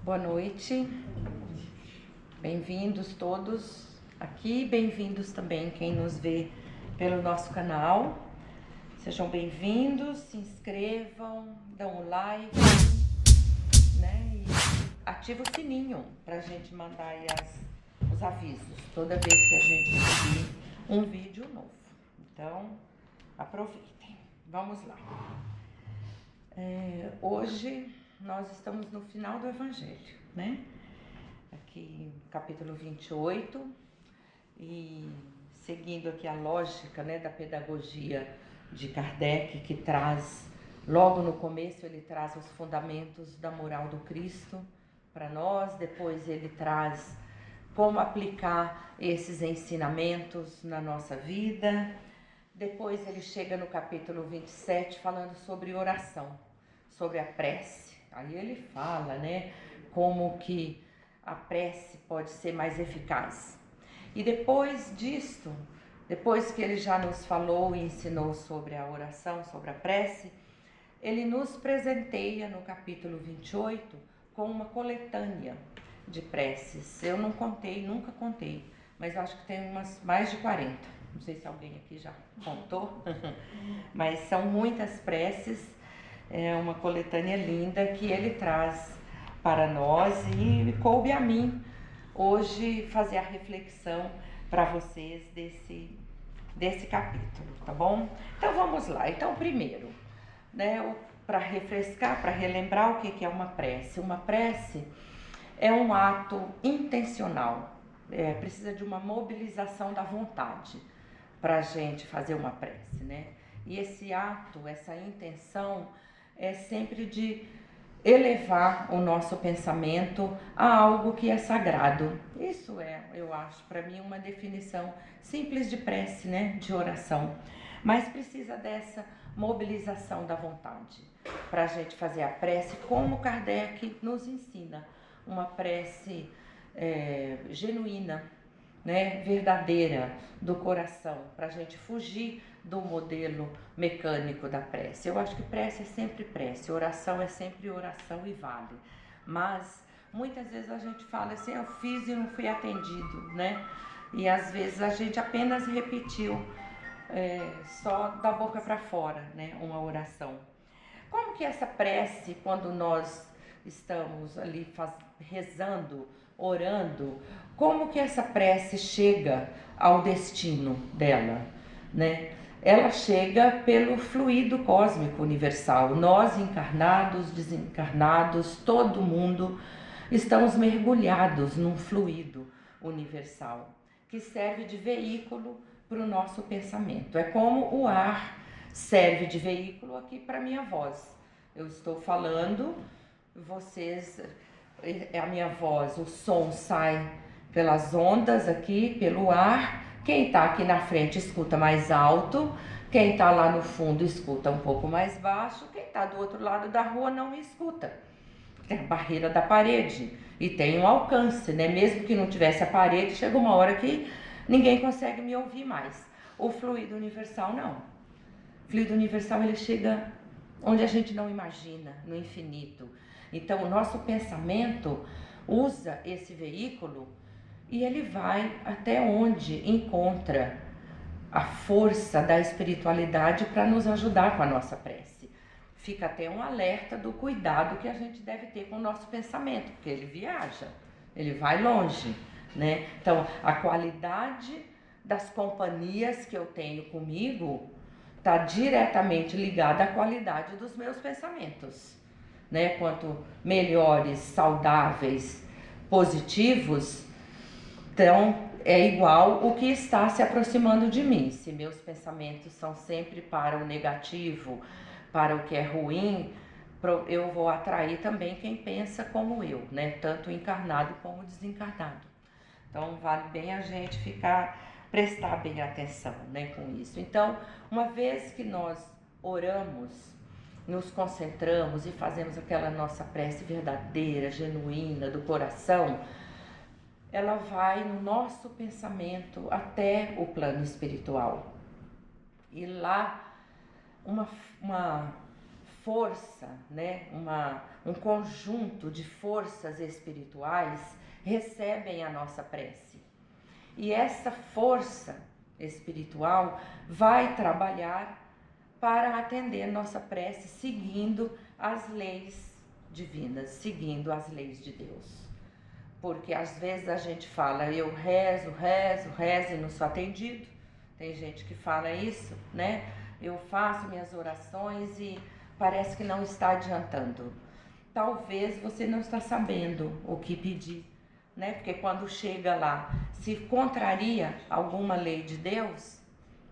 Boa noite, bem-vindos todos aqui, bem-vindos também quem nos vê pelo nosso canal. Sejam bem-vindos, se inscrevam, dão um like, né? E ativa o sininho pra gente mandar aí os avisos toda vez que a gente subir um vídeo novo. Então, aproveitem. Vamos lá. Hoje nós estamos no final do Evangelho, né? Aqui, capítulo 28, e seguindo aqui a lógica, né, da pedagogia de Kardec, que traz, logo no começo, ele traz os fundamentos da moral do Cristo para nós, depois ele traz como aplicar esses ensinamentos na nossa vida, depois ele chega no capítulo 27 falando sobre oração, sobre a prece. Aí ele fala, né, como que a prece pode ser mais eficaz. E depois disto, depois que ele já nos falou e ensinou sobre a oração, sobre a prece, ele nos presenteia no capítulo 28 com uma coletânea de preces. Eu não contei, nunca contei, mas acho que tem umas mais de 40. Não sei se alguém aqui já contou, mas são muitas preces. É uma coletânea linda que ele traz para nós e coube a mim hoje fazer a reflexão para vocês desse capítulo, tá bom? Então vamos lá. Então primeiro, né, para refrescar, para relembrar o que é uma prece. Uma prece é um ato intencional, precisa de uma mobilização da vontade para a gente fazer uma prece, né? E esse ato, essa intenção é sempre de elevar o nosso pensamento a algo que é sagrado. Isso é, eu acho, para mim, uma definição simples de prece, né? De oração. Mas precisa dessa mobilização da vontade para a gente fazer a prece como Kardec nos ensina. Uma prece genuína, né, verdadeira, do coração, para a gente fugir do modelo mecânico da prece. Eu acho que prece é sempre prece, oração é sempre oração e vale. Mas muitas vezes a gente fala assim, eu fiz e não fui atendido, né? E às vezes a gente apenas repetiu só da boca para fora, né, uma oração. Como que essa prece, quando nós estamos ali rezando, orando, como que essa prece chega ao destino dela, né? Ela chega pelo fluido cósmico universal. Nós, encarnados, desencarnados, todo mundo, estamos mergulhados num fluido universal que serve de veículo para o nosso pensamento. É como o ar serve de veículo aqui para a minha voz. Eu estou falando, vocês, a minha voz, o som sai pelas ondas aqui, pelo ar. Quem está aqui na frente escuta mais alto, quem está lá no fundo escuta um pouco mais baixo, quem está do outro lado da rua não me escuta. Tem a barreira da parede e tem um alcance, né? Mesmo que não tivesse a parede, chega uma hora que ninguém consegue me ouvir mais. O fluido universal não. O fluido universal, ele chega onde a gente não imagina, no infinito. Então o nosso pensamento usa esse veículo e ele vai até onde encontra a força da espiritualidade para nos ajudar com a nossa prece. Fica até um alerta do cuidado que a gente deve ter com o nosso pensamento, porque ele viaja, ele vai longe, né? Então a qualidade das companhias que eu tenho comigo está diretamente ligada à qualidade dos meus pensamentos, né? Quanto melhores, saudáveis, positivos, então é igual o que está se aproximando de mim. Se meus pensamentos são sempre para o negativo, para o que é ruim, eu vou atrair também quem pensa como eu, né? Tanto encarnado como desencarnado. Então vale bem a gente prestar bem atenção, né, com isso. Então, uma vez que nós oramos, nos concentramos e fazemos aquela nossa prece verdadeira, genuína, do coração, ela vai no nosso pensamento até o plano espiritual. E lá, uma força, né, um conjunto de forças espirituais recebem a nossa prece. E essa força espiritual vai trabalhar para atender nossa prece, seguindo as leis divinas, seguindo as leis de Deus. Porque às vezes a gente fala, eu rezo e não sou atendido. Tem gente que fala isso, né? Eu faço minhas orações e parece que não está adiantando. Talvez você não está sabendo o que pedir, né? Porque quando chega lá, se contraria alguma lei de Deus,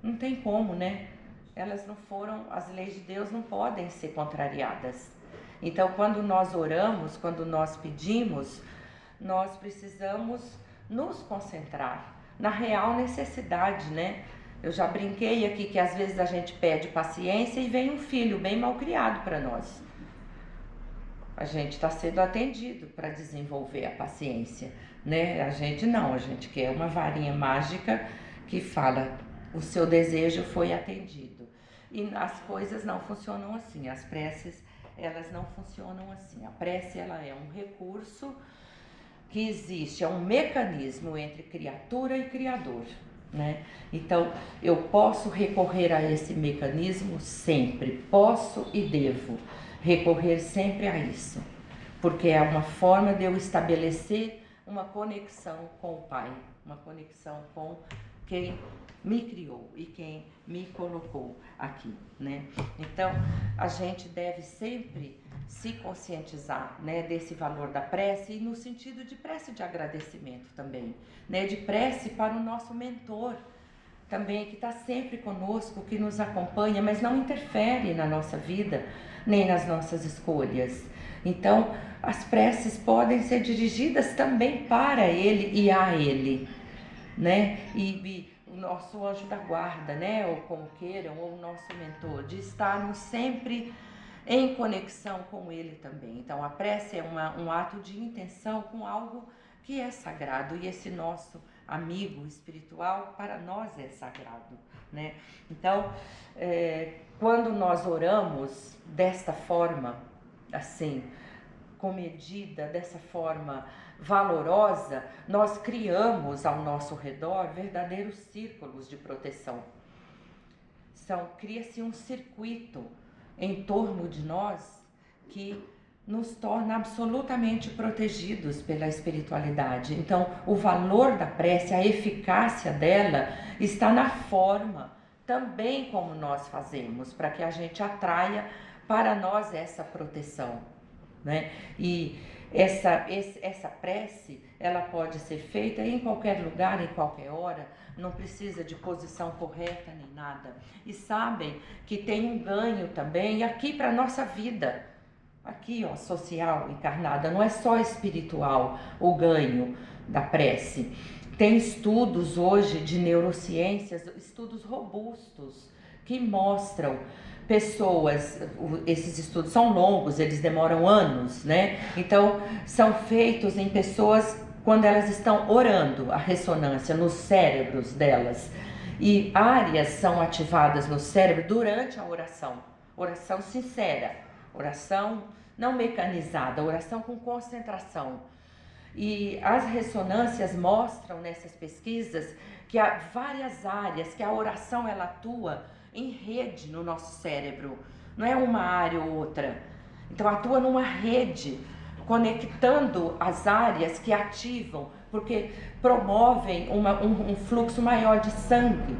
não tem como, né? Elas não foram, as leis de Deus não podem ser contrariadas. Então, quando nós oramos, quando nós pedimos, nós precisamos nos concentrar na real necessidade, né? Eu já brinquei aqui que às vezes a gente pede paciência e vem um filho bem mal criado para nós. A gente está sendo atendido para desenvolver a paciência, né? A gente quer uma varinha mágica que fala, o seu desejo foi atendido. E as coisas não funcionam assim, as preces, elas não funcionam assim. A prece, ela é um recurso que existe, é um mecanismo entre criatura e criador, né? Então, eu posso recorrer a esse mecanismo sempre, posso e devo recorrer sempre a isso, porque é uma forma de eu estabelecer uma conexão com o Pai, uma conexão com quem me criou e quem me colocou aqui, né? Então, a gente deve sempre se conscientizar, né, desse valor da prece, e no sentido de prece de agradecimento também, né, de prece para o nosso mentor também, que está sempre conosco, que nos acompanha, mas não interfere na nossa vida, nem nas nossas escolhas. Então, as preces podem ser dirigidas também para ele e a ele, né? E o nosso anjo da guarda, né, ou como queiram, ou o nosso mentor, de estarmos sempre em conexão com ele também. Então, a prece é um ato de intenção com algo que é sagrado, e esse nosso amigo espiritual para nós é sagrado, né? Então, quando nós oramos desta forma, assim, comedida, dessa forma valorosa, nós criamos ao nosso redor verdadeiros círculos de proteção. Cria-se um circuito em torno de nós que nos torna absolutamente protegidos pela espiritualidade. Então, o valor da prece, a eficácia dela, está na forma também como nós fazemos, para que a gente atraia para nós essa proteção, né? E essa prece, ela pode ser feita em qualquer lugar, em qualquer hora, não precisa de posição correta nem nada. E sabem que tem um ganho também aqui para a nossa vida, aqui, ó, social, encarnada, não é só espiritual o ganho da prece. Tem estudos hoje de neurociências, estudos robustos, que mostram pessoas, esses estudos são longos, eles demoram anos, né? Então, são feitos em pessoas quando elas estão orando, a ressonância nos cérebros delas. E áreas são ativadas no cérebro durante a oração sincera, oração não mecanizada, oração com concentração. E as ressonâncias mostram nessas pesquisas que há várias áreas que a oração ela atua em rede no nosso cérebro, não é uma área ou outra. Então atua numa rede, conectando as áreas que ativam, porque promovem um fluxo maior de sangue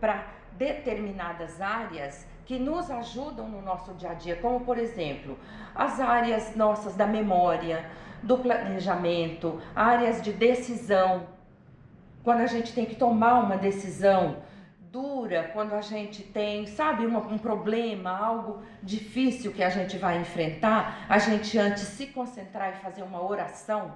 para determinadas áreas que nos ajudam no nosso dia a dia, como por exemplo, as áreas nossas da memória, do planejamento, áreas de decisão, quando a gente tem que tomar uma decisão dura, quando a gente tem, sabe, um problema, algo difícil que a gente vai enfrentar, a gente antes se concentrar e fazer uma oração,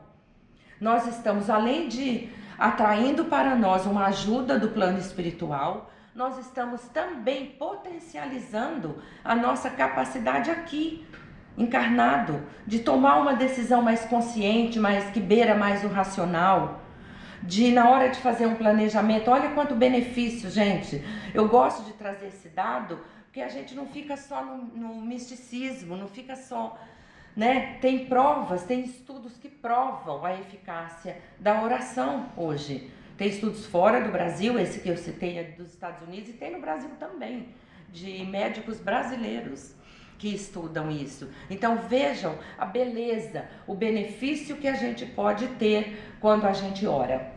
nós estamos, além de atraindo para nós uma ajuda do plano espiritual, nós estamos também potencializando a nossa capacidade aqui, encarnado, de tomar uma decisão mais consciente, que beira mais o racional, de na hora de fazer um planejamento, olha quanto benefício, gente. Eu gosto de trazer esse dado, porque porque a gente não fica só no misticismo, não fica só, né? Tem provas, tem estudos que provam a eficácia da oração hoje. Tem estudos fora do Brasil, esse que eu citei é dos Estados Unidos, e tem no Brasil também, de médicos brasileiros que estudam isso. Então vejam a beleza, o benefício que a gente pode ter quando a gente ora.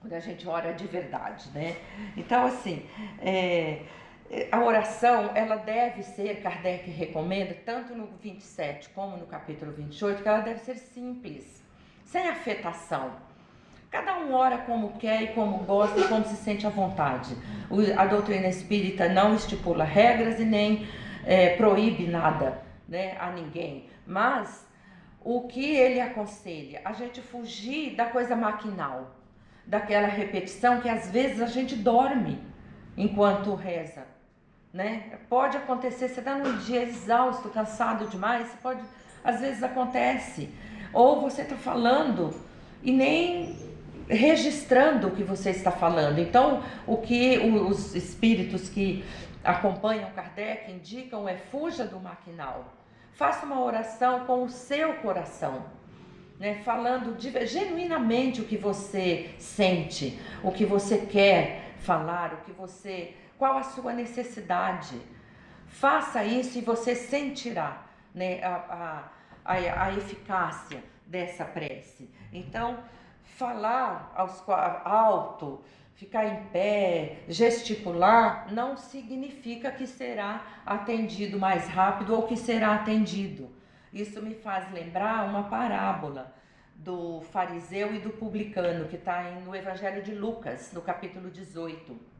Quando a gente ora de verdade, né? Então assim, a oração, ela deve ser, Kardec recomenda, tanto no 27 como no capítulo 28, que ela deve ser simples, sem afetação. Cada um ora como quer e como gosta e como se sente à vontade. A doutrina espírita não estipula regras e nem proíbe nada, né, a ninguém. Mas o que ele aconselha? A gente fugir da coisa maquinal, daquela repetição que às vezes a gente dorme enquanto reza, né? Pode acontecer, você está num dia exausto, cansado demais, às vezes acontece. Ou você está falando e nem registrando o que você está falando. Então, o que os espíritos que acompanham Kardec indicam é: fuja do maquinal. Faça uma oração com o seu coração, né? Falando genuinamente o que você sente, o que você quer falar, qual a sua necessidade. Faça isso e você sentirá, né, a eficácia dessa prece. Então, falar alto, ficar em pé, gesticular, não significa que será atendido mais rápido ou que será atendido. Isso me faz lembrar uma parábola do fariseu e do publicano, que está no Evangelho de Lucas, no capítulo 18.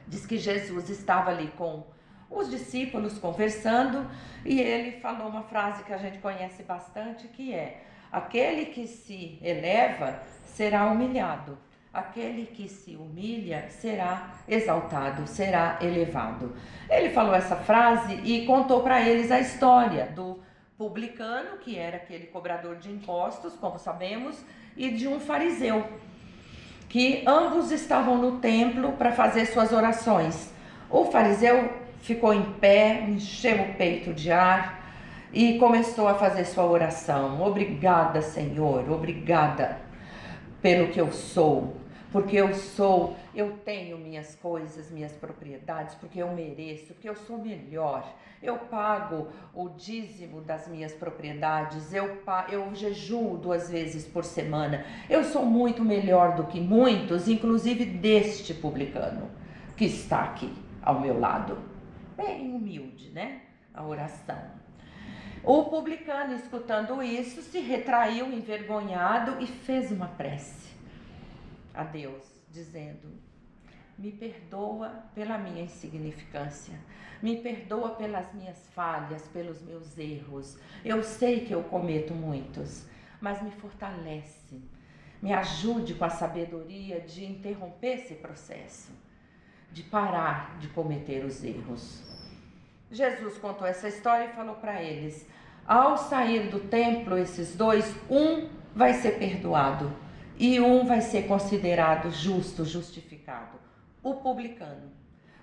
Diz que Jesus estava ali com os discípulos conversando e ele falou uma frase que a gente conhece bastante, que é: aquele que se eleva será humilhado, aquele que se humilha será exaltado, será elevado. Ele falou essa frase e contou para eles a história do publicano, que era aquele cobrador de impostos, como sabemos, e de um fariseu, que ambos estavam no templo para fazer suas orações. O fariseu ficou em pé, encheu o peito de ar e começou a fazer sua oração. Obrigada, Senhor, obrigada pelo que eu sou, porque eu tenho minhas coisas, minhas propriedades, porque eu mereço, porque eu sou melhor. Eu pago o dízimo das minhas propriedades, eu jejuo 2 vezes por semana. Eu sou muito melhor do que muitos, inclusive deste publicano que está aqui ao meu lado. Bem humilde, né? A oração. O publicano, escutando isso, se retraiu envergonhado e fez uma prece a Deus, dizendo: me perdoa pela minha insignificância, me perdoa pelas minhas falhas, pelos meus erros. Eu sei que eu cometo muitos, mas me fortalece, me ajude com a sabedoria de interromper esse processo, de parar de cometer os erros. Jesus contou essa história e falou para eles: ao sair do templo, esses dois, um vai ser perdoado e um vai ser considerado justo, justificado. O publicano.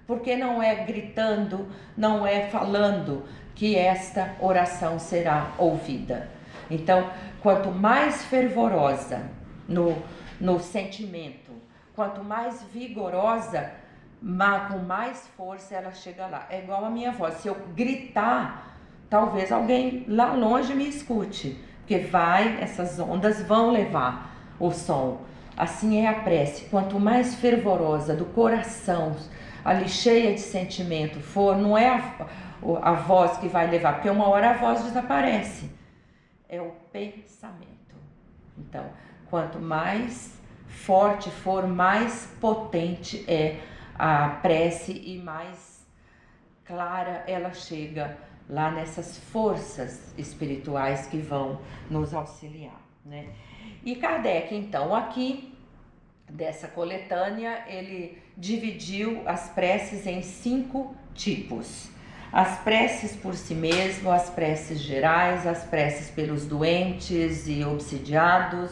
Porque não é gritando, não é falando que esta oração será ouvida. Então, quanto mais fervorosa no sentimento, quanto mais vigorosa, com mais força ela chega lá. É igual a minha voz. Se eu gritar, talvez alguém lá longe me escute, porque essas ondas vão levar o som. Assim é a prece. Quanto mais fervorosa do coração, ali cheia de sentimento for, não é a voz que vai levar, porque uma hora a voz desaparece. É o pensamento. Então, quanto mais forte for, mais potente é a prece e mais clara ela chega lá nessas forças espirituais que vão nos auxiliar, né? E Kardec, então, aqui dessa coletânea, ele dividiu as preces em 5 tipos. As preces por si mesmo, as preces gerais, as preces pelos doentes e obsidiados,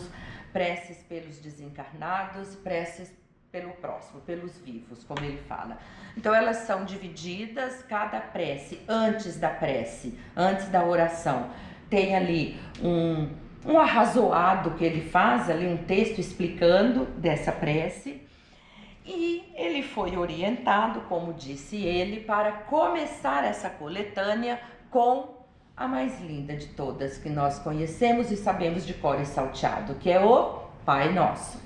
preces pelos desencarnados, preces pelo próximo, pelos vivos, como ele fala. Então elas são divididas, cada prece, antes da oração, tem ali um arrazoado que ele faz, ali um texto explicando dessa prece, e ele foi orientado, como disse ele, para começar essa coletânea com a mais linda de todas, que nós conhecemos e sabemos de cor e salteado, que é o Pai Nosso.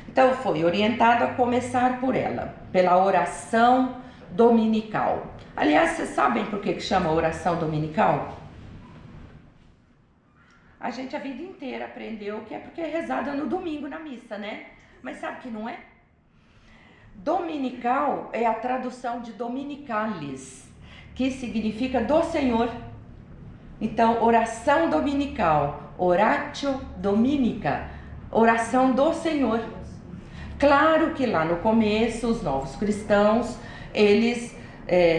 Então foi orientado a começar por ela, pela oração dominical. Aliás, vocês sabem por que chama oração dominical? A gente a vida inteira aprendeu que é porque é rezada no domingo na missa, né? Mas sabe que não é? Dominical é a tradução de dominicalis, que significa do Senhor. Então, oração dominical, oratio dominica, oração do Senhor. Claro que lá no começo, os novos cristãos, eles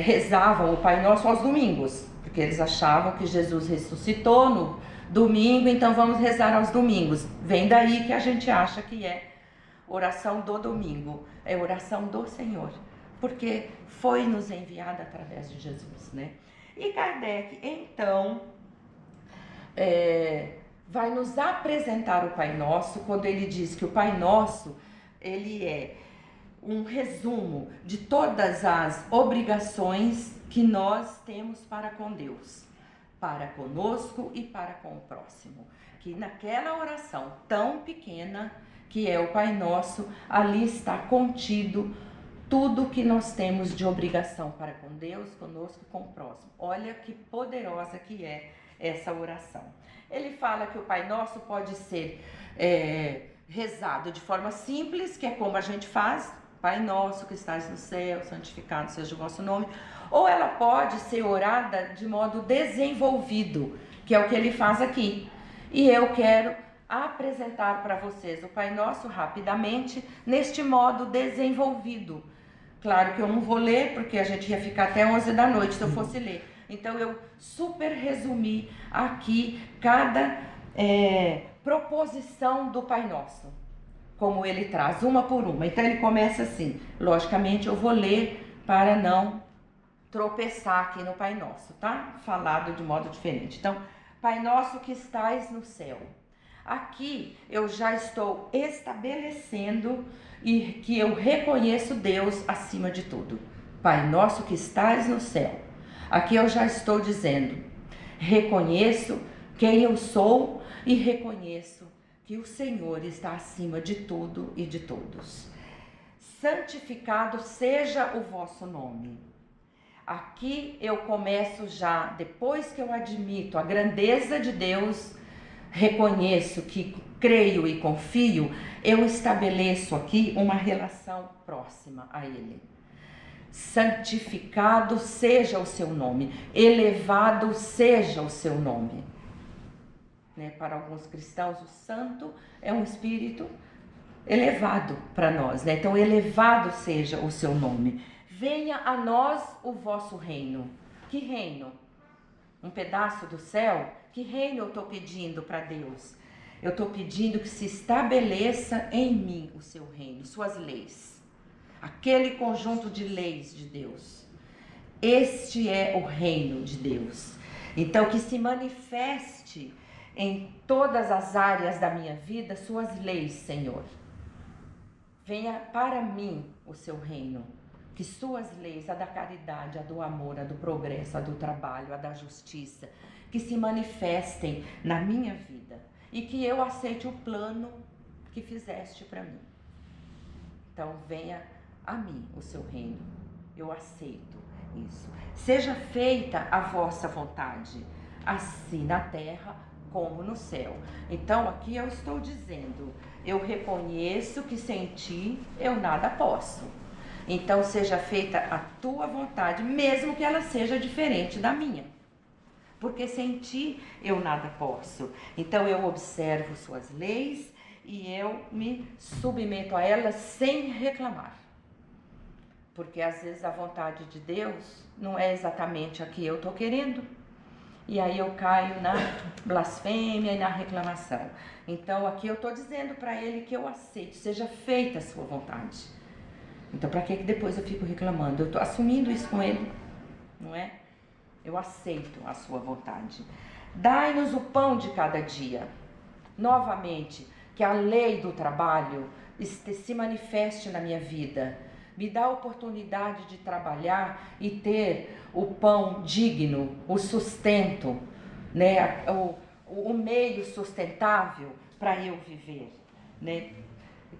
rezavam o Pai Nosso aos domingos, porque eles achavam que Jesus ressuscitou no domingo, então vamos rezar aos domingos. Vem daí que a gente acha que é oração do domingo, é oração do Senhor, porque foi nos enviada através de Jesus, né? E Kardec, então, vai nos apresentar o Pai Nosso, quando ele diz que o Pai Nosso, ele é um resumo de todas as obrigações que nós temos para com Deus, para conosco e para com o próximo. Que naquela oração tão pequena, que é o Pai Nosso, ali está contido tudo que nós temos de obrigação para com Deus, conosco e com o próximo. Olha que poderosa que é essa oração. Ele fala que o Pai Nosso pode ser rezado de forma simples, que é como a gente faz, Pai Nosso que estás no céu, santificado seja o vosso nome, ou ela pode ser orada de modo desenvolvido, que é o que ele faz aqui. E eu quero apresentar para vocês o Pai Nosso rapidamente, neste modo desenvolvido. Claro que eu não vou ler, porque a gente ia ficar até 11 da noite se eu fosse ler. Então eu super resumi aqui cada proposição do Pai Nosso, como ele traz, uma por uma. Então ele começa assim, logicamente eu vou ler para não tropeçar aqui no Pai Nosso, tá? Falado de modo diferente. Então, Pai Nosso que estais no céu. Aqui eu já estou estabelecendo e que eu reconheço Deus acima de tudo. Pai Nosso que estais no céu. Aqui eu já estou dizendo, reconheço quem eu sou e reconheço que o Senhor está acima de tudo e de todos. Santificado seja o vosso nome. Aqui eu começo já, depois que eu admito a grandeza de Deus, reconheço que creio e confio, eu estabeleço aqui uma relação próxima a Ele. Santificado seja o seu nome, elevado seja o seu nome. Né? Para alguns cristãos, o santo é um espírito elevado para nós, né? Então, elevado seja o seu nome. Venha a nós o vosso reino. Que reino? Um pedaço do céu? Que reino eu estou pedindo para Deus? Eu estou pedindo que se estabeleça em mim o seu reino, suas leis. Aquele conjunto de leis de Deus. Este é o reino de Deus. Então, que se manifeste em todas as áreas da minha vida suas leis, Senhor. Venha para mim o seu reino. Que suas leis, a da caridade, a do amor, a do progresso, a do trabalho, a da justiça, que se manifestem na minha vida e que eu aceite o plano que fizeste para mim. Então, venha a mim o seu reino. Eu aceito isso. Seja feita a vossa vontade, assim na terra como no céu. Então, aqui eu estou dizendo, eu reconheço que sem ti eu nada posso. Então, seja feita a tua vontade, mesmo que ela seja diferente da minha. Porque sem ti eu nada posso. Então, eu observo suas leis e eu me submeto a elas sem reclamar. Porque às vezes a vontade de Deus não é exatamente a que eu estou querendo. E aí eu caio na blasfêmia e na reclamação. Então, aqui eu estou dizendo para ele que eu aceito, seja feita a sua vontade. Então, para que depois eu fico reclamando? Eu estou assumindo isso com ele, não é? Eu aceito a sua vontade. Dai-nos o pão de cada dia. Novamente, que a lei do trabalho se manifeste na minha vida. Me dá a oportunidade de trabalhar e ter o pão digno, o sustento, né? O meio sustentável para eu viver, né?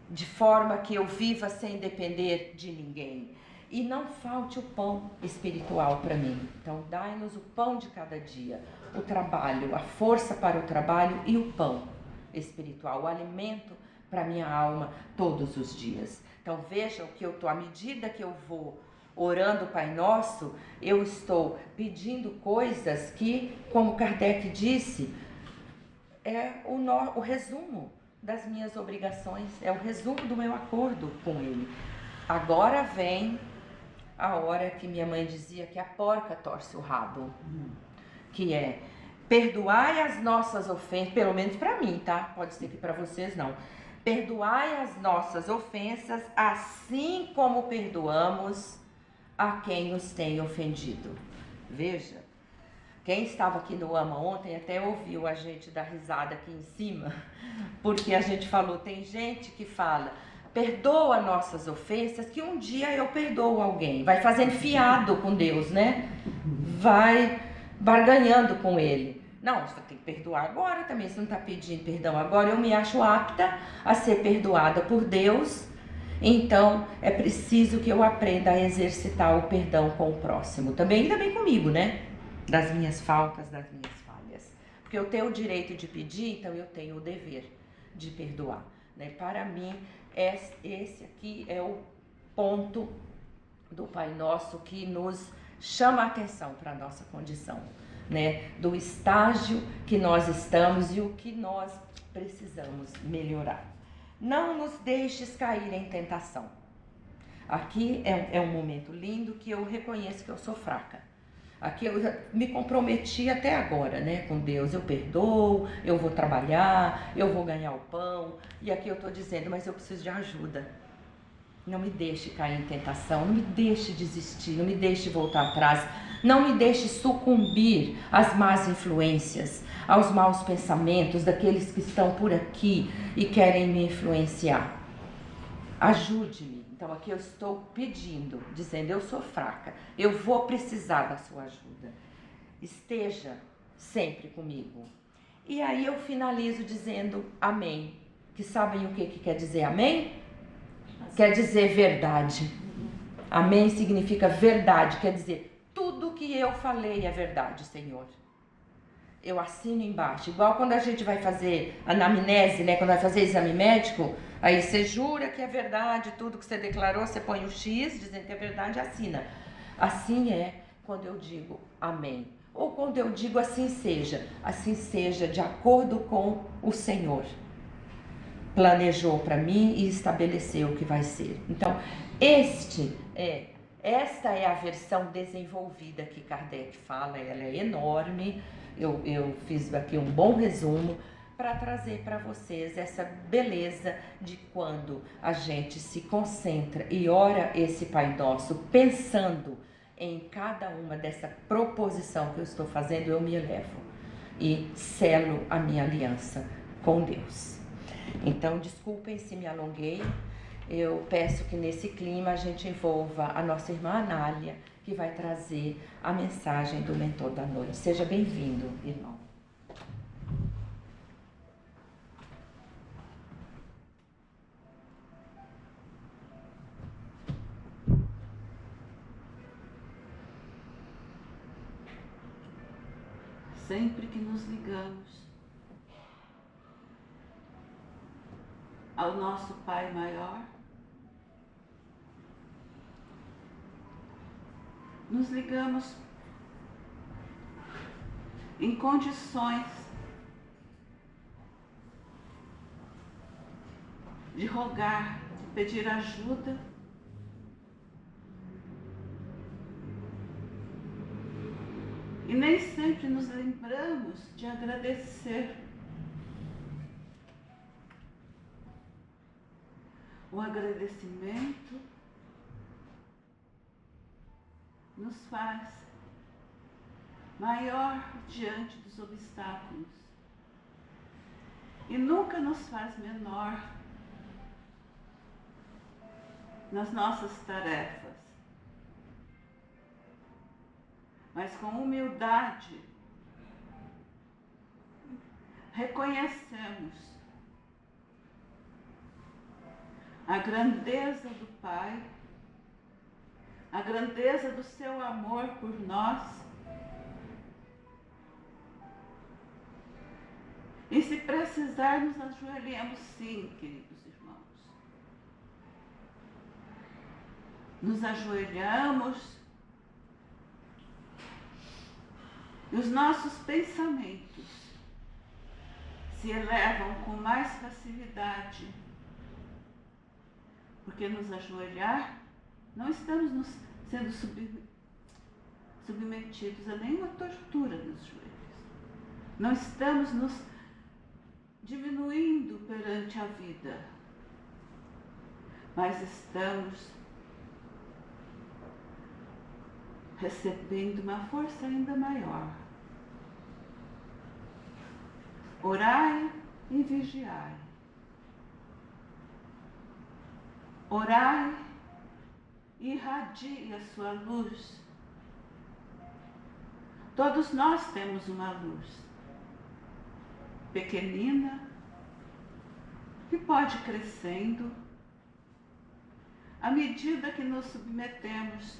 De forma que eu viva sem depender de ninguém. E não falte o pão espiritual para mim. Então, dai-nos o pão de cada dia, o trabalho, a força para o trabalho e o pão espiritual, o alimento para minha alma todos os dias. Então, vejam que eu estou, à medida que eu vou orando o Pai Nosso, eu estou pedindo coisas que, como Kardec disse, é o resumo das minhas obrigações, é o resumo do meu acordo com Ele. Agora vem a hora que minha mãe dizia que a porca torce o rabo, que é: perdoai as nossas ofensas, pelo menos para mim, tá? Pode ser que para vocês não. Perdoai as nossas ofensas, assim como perdoamos a quem nos tem ofendido. Veja, quem estava aqui no AMA ontem até ouviu a gente dar risada aqui em cima, porque a gente falou, tem gente que fala: perdoa nossas ofensas, que um dia eu perdoo alguém. Vai fazendo fiado com Deus, né? Vai barganhando com Ele. Não, você tem que perdoar agora também, você não está pedindo perdão agora. Eu me acho apta a ser perdoada por Deus, então é preciso que eu aprenda a exercitar o perdão com o próximo. Também comigo, né? Das minhas faltas, das minhas falhas. Porque eu tenho o direito de pedir, então eu tenho o dever de perdoar, né? Para mim, esse aqui é o ponto do Pai Nosso que nos chama a atenção para a nossa condição, né? Do estágio que nós estamos e o que nós precisamos melhorar. Não nos deixes cair em tentação. Aqui é um momento lindo que eu reconheço que eu sou fraca. Aqui eu já me comprometi até agora, né, com Deus. Eu perdoo, eu vou trabalhar, eu vou ganhar o pão. E aqui eu estou dizendo, mas eu preciso de ajuda. Não me deixe cair em tentação, não me deixe desistir, não me deixe voltar atrás. Não me deixe sucumbir às más influências, aos maus pensamentos daqueles que estão por aqui e querem me influenciar. Ajude-me. Então aqui eu estou pedindo, dizendo, eu sou fraca, eu vou precisar da sua ajuda. Esteja sempre comigo. E aí eu finalizo dizendo amém. Que sabem o que quer dizer amém? Quer dizer verdade. Amém significa verdade, quer dizer, tudo que eu falei é verdade, Senhor. Eu assino embaixo, igual quando a gente vai fazer anamnese, né? Quando vai fazer exame médico, aí você jura que é verdade, tudo que você declarou, você põe o X, dizendo que é verdade, assina. Assim é quando eu digo amém. Ou quando eu digo assim seja de acordo com o Senhor. Planejou para mim e estabeleceu o que vai ser. Então, esta é a versão desenvolvida que Kardec fala, ela é enorme. Eu fiz aqui um bom resumo para trazer para vocês essa beleza de quando a gente se concentra e ora esse Pai Nosso, pensando em cada uma dessa proposição que eu estou fazendo, eu me elevo e selo a minha aliança com Deus. Então, desculpem se me alonguei. Eu peço que nesse clima a gente envolva a nossa irmã Anália, que vai trazer a mensagem do Mentor da Noite. Seja bem-vindo, irmão. Sempre que nos ligamos ao nosso Pai Maior, nos ligamos em condições de rogar, de pedir ajuda, e nem sempre nos lembramos de agradecer. O agradecimento nos faz maior diante dos obstáculos e nunca nos faz menor nas nossas tarefas, mas com humildade reconhecemos a grandeza do Pai, a grandeza do seu amor por nós. E se precisar, nos ajoelhemos sim, queridos irmãos. Nos ajoelhamos e os nossos pensamentos se elevam com mais facilidade, porque nos ajoelhar não estamos sendo submetidos a nenhuma tortura nos joelhos. Não estamos nos diminuindo perante a vida, mas estamos recebendo uma força ainda maior. Orai e vigiai. Orai e irradie a sua luz. Todos nós temos uma luz pequenina que pode ir crescendo à medida que nos submetemos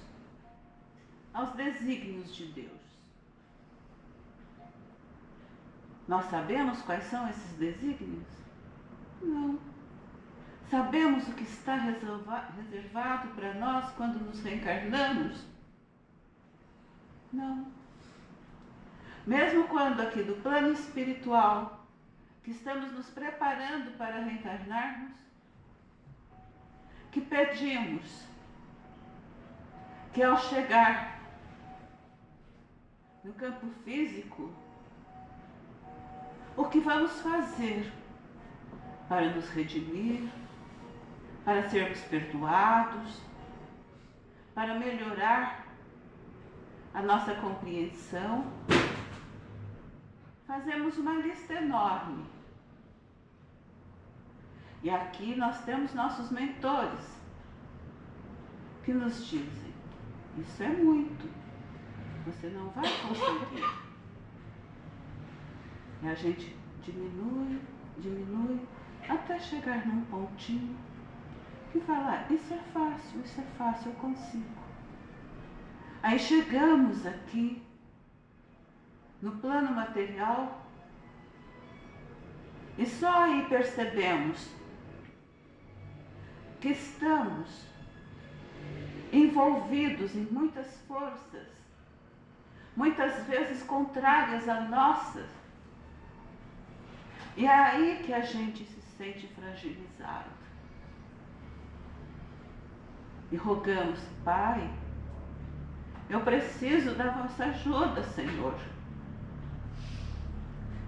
aos desígnios de Deus. Nós sabemos quais são esses desígnios? Não. Sabemos o que está reservado para nós quando nos reencarnamos? Não. Mesmo quando aqui do plano espiritual, que estamos nos preparando para reencarnarmos, que pedimos que ao chegar no campo físico, o que vamos fazer para nos redimir, para sermos perdoados, para melhorar a nossa compreensão. Fazemos uma lista enorme. E aqui nós temos nossos mentores que nos dizem: isso é muito, você não vai conseguir. E a gente diminui, até chegar num pontinho que fala: isso é fácil, eu consigo. Aí chegamos aqui no plano material e só aí percebemos que estamos envolvidos em muitas forças, muitas vezes contrárias a nossas. E é aí que a gente se sente fragilizado. E rogamos: Pai, eu preciso da vossa ajuda, Senhor.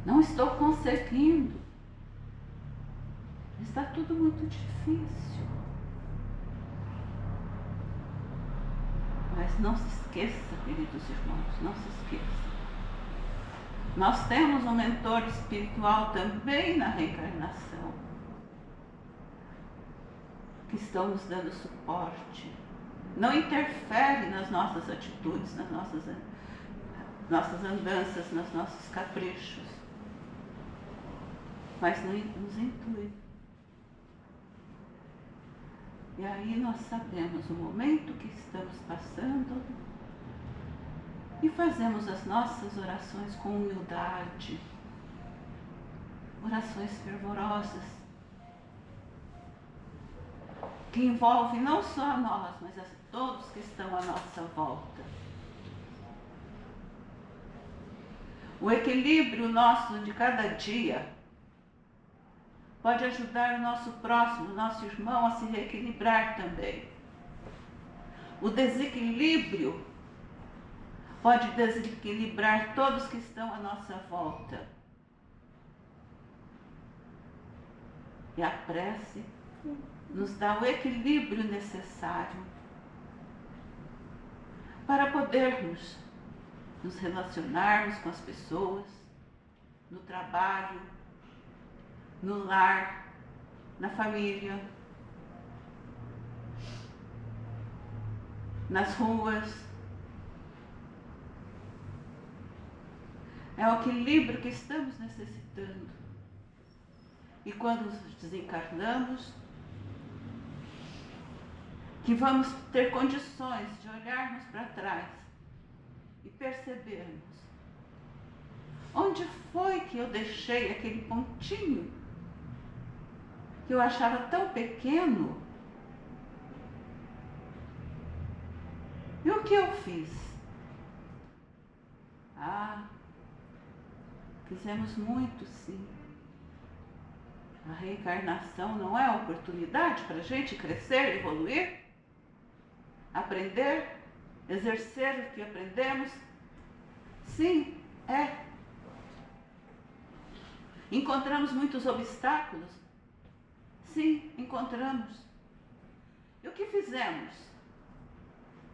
Não estou conseguindo. Está tudo muito difícil. Mas não se esqueça, queridos irmãos, não se esqueça. Nós temos um mentor espiritual também na reencarnação, que estão nos dando suporte. Não interfere nas nossas atitudes, nas nossas andanças, nos nossos caprichos, mas nos intui. E aí nós sabemos o momento que estamos passando e fazemos as nossas orações com humildade, orações fervorosas, que envolvem não só a nós, mas a todos que estão à nossa volta. O equilíbrio nosso de cada dia pode ajudar o nosso próximo, o nosso irmão, a se reequilibrar também. O desequilíbrio pode desequilibrar todos que estão à nossa volta. E a prece nos dá o equilíbrio necessário para podermos nos relacionarmos com as pessoas, no trabalho, no lar, na família, nas ruas. É o equilíbrio que estamos necessitando. E quando nos desencarnamos, que vamos ter condições de olharmos para trás e percebermos onde foi que eu deixei aquele pontinho que eu achava tão pequeno. E o que eu fiz? Fizemos muito, sim. A reencarnação não é a oportunidade para a gente crescer, evoluir, aprender, exercer o que aprendemos? Sim, é. Encontramos muitos obstáculos? Sim, encontramos. E o que fizemos?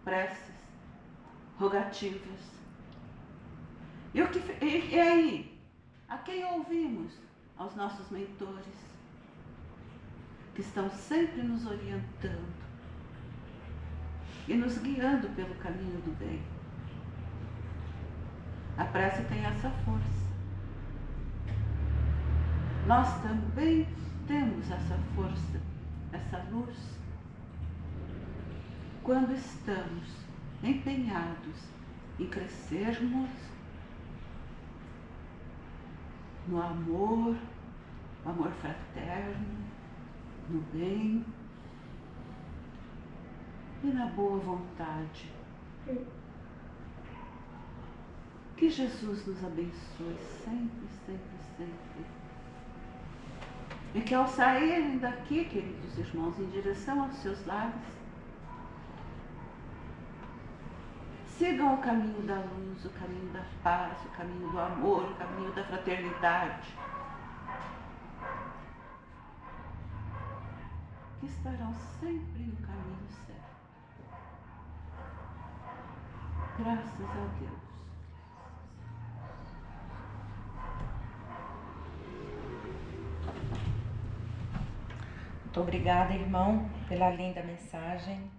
Preces, rogativas. E aí? A quem ouvimos? Aos nossos mentores, que estão sempre nos orientando e nos guiando pelo caminho do bem. A prece tem essa força. Nós também temos essa força, essa luz, quando estamos empenhados em crescermos no amor, no amor fraterno, no bem e na boa vontade. Que Jesus nos abençoe sempre, sempre, sempre. E que ao saírem daqui, queridos irmãos, em direção aos seus lares, sigam o caminho da luz, o caminho da paz, o caminho do amor, o caminho da fraternidade. Que estarão sempre no caminho certo. Graças a Deus. Muito obrigada, irmão, pela linda mensagem.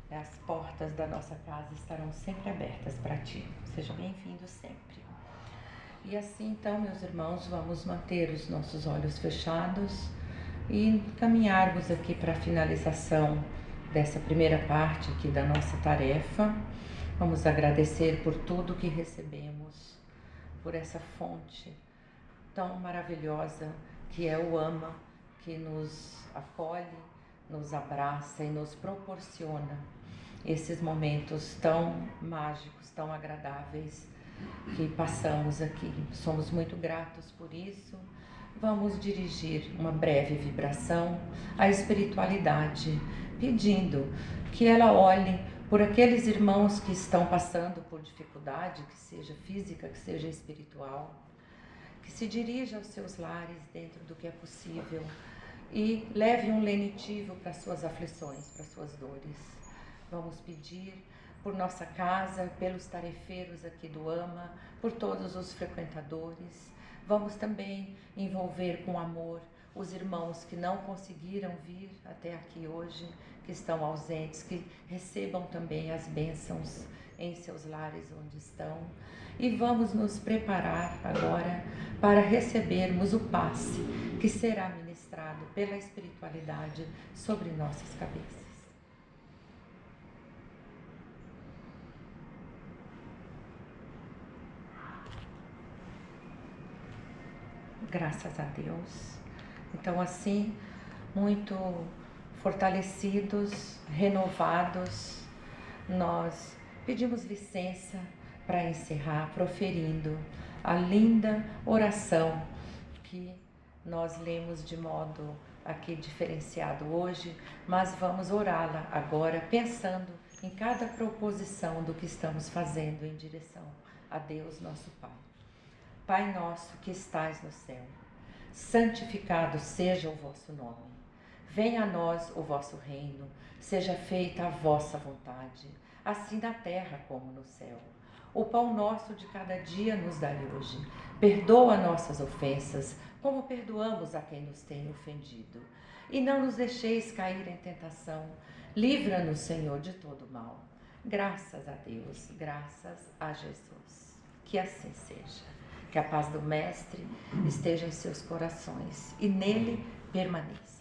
As portas da nossa casa estarão sempre abertas para ti. Seja bem-vindo sempre. E assim, então, meus irmãos, vamos manter os nossos olhos fechados e caminharmos aqui para a finalização dessa primeira parte aqui da nossa tarefa. Vamos agradecer por tudo que recebemos, por essa fonte tão maravilhosa que é o AMA, que nos acolhe, nos abraça e nos proporciona esses momentos tão mágicos, tão agradáveis que passamos aqui. Somos muito gratos por isso. Vamos dirigir uma breve vibração à espiritualidade, pedindo que ela olhe por aqueles irmãos que estão passando por dificuldade, que seja física, que seja espiritual, que se dirija aos seus lares dentro do que é possível e leve um lenitivo para suas aflições, para suas dores. Vamos pedir por nossa casa, pelos tarefeiros aqui do AMA, por todos os frequentadores. Vamos também envolver com amor os irmãos que não conseguiram vir até aqui hoje, que estão ausentes, que recebam também as bênçãos em seus lares onde estão. E vamos nos preparar agora para recebermos o passe que será ministrado pela espiritualidade sobre nossas cabeças. Graças a Deus. Então, assim, muito fortalecidos, renovados, nós pedimos licença para encerrar proferindo a linda oração que nós lemos de modo aqui diferenciado hoje, mas vamos orá-la agora pensando em cada proposição do que estamos fazendo em direção a Deus, nosso Pai. Pai nosso que estais no céu, santificado seja o vosso nome. Venha a nós o vosso reino, seja feita a vossa vontade, assim na terra como no céu. O pão nosso de cada dia nos dai hoje. Perdoa nossas ofensas, como perdoamos a quem nos tem ofendido. E não nos deixeis cair em tentação. Livra-nos, Senhor, de todo mal. Graças a Deus, graças a Jesus. Que assim seja. Que a paz do Mestre esteja em seus corações e nele permaneça.